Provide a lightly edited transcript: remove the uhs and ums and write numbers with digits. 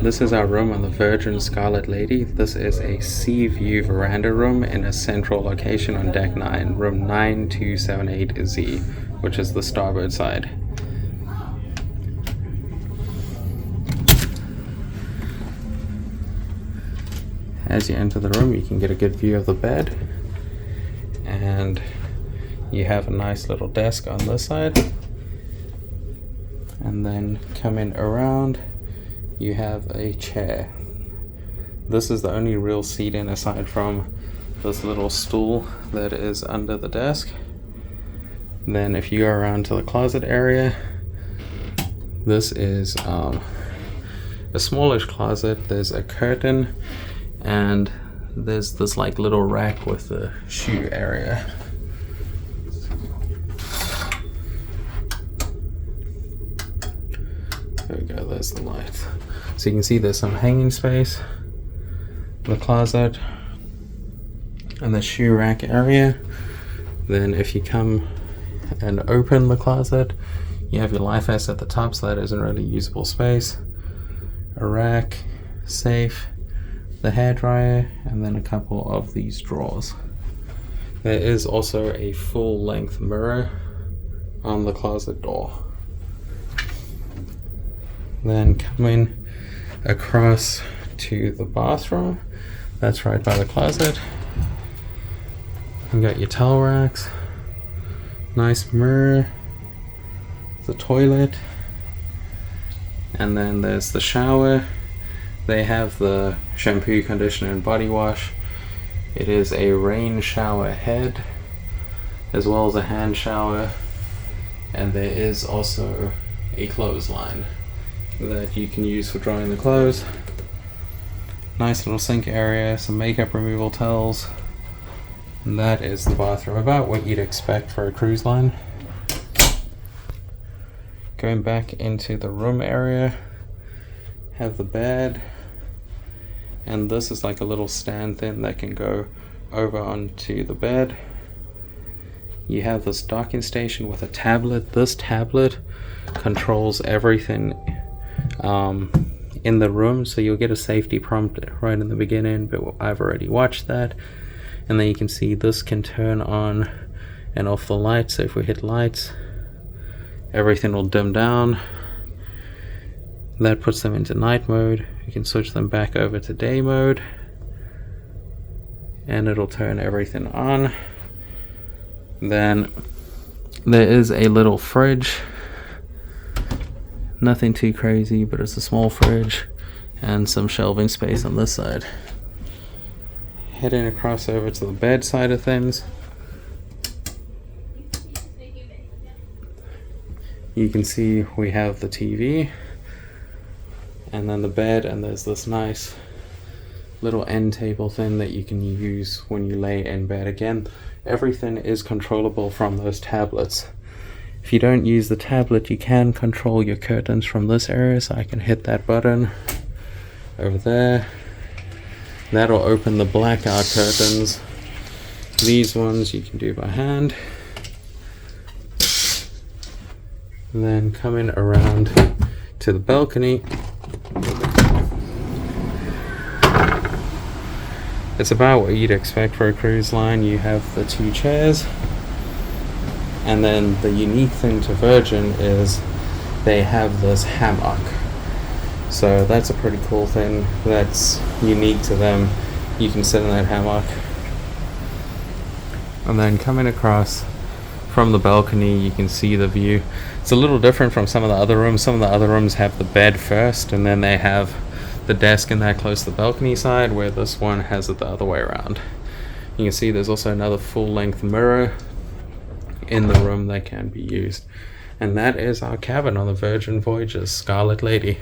This is our room on the Virgin Scarlet Lady. This is a sea view veranda room in a central location on deck 9, room 9278Z, which is the starboard side. As you enter the room, you can get a good view of the bed, and you have a nice little desk on this side. And then coming around, you have a chair. This is the only real seating aside from this little stool that is under the desk. And then if you go around to the closet area, this is a smallish closet. There's a curtain, and there's this like little rack with the shoe area. There we go, there's the light. So you can see there's some hanging space, the closet, and the shoe rack area. Then if you come and open the closet, you have your life vest at the top, so that isn't really usable space. A rack, safe, the hairdryer, and then a couple of these drawers. There is also a full-length mirror on the closet door. Then coming across to the bathroom, that's right by the closet. You got your towel racks, nice mirror, the toilet, and then there's the shower. They have the shampoo, conditioner, and body wash. It is a rain shower head as well as a hand shower, and there is also a clothesline that you can use for drying the clothes. Nice little sink area, some makeup removal towels, and that is the bathroom, about what you'd expect for a cruise line. Going back into the room area, have the bed, and this is like a little stand thing that can go over onto the bed. You have this docking station with a tablet. This tablet controls everything in the room, so you'll get a safety prompt right in the beginning, but I've already watched that. And then you can see this can turn on and off the lights. So if we hit lights, everything will dim down. That puts them into night mode. You can switch them back over to day mode, and it'll turn everything on. Then there is a little fridge. Nothing too crazy, but it's a small fridge and some shelving space on this side. Heading across over to the bed side of things, you can see we have the TV and then the bed, and there's this nice little end table thing that you can use when you lay in bed. Again, everything is controllable from those tablets. If you don't use the tablet, you can control your curtains from this area, so I can hit that button over there. That'll open the blackout curtains. These ones you can do by hand. And then coming around to the balcony, it's about what you'd expect for a cruise line. You have the two chairs. And then the unique thing to Virgin is they have this hammock. So that's a pretty cool thing that's unique to them. You can sit in that hammock. And then coming across from the balcony, you can see the view. It's a little different from some of the other rooms. Some of the other rooms have the bed first, and then they have the desk in that close to the balcony side, where this one has it the other way around. You can see there's also another full-length mirror in the room that can be used. And that is our cabin on the Virgin Voyages Scarlet Lady.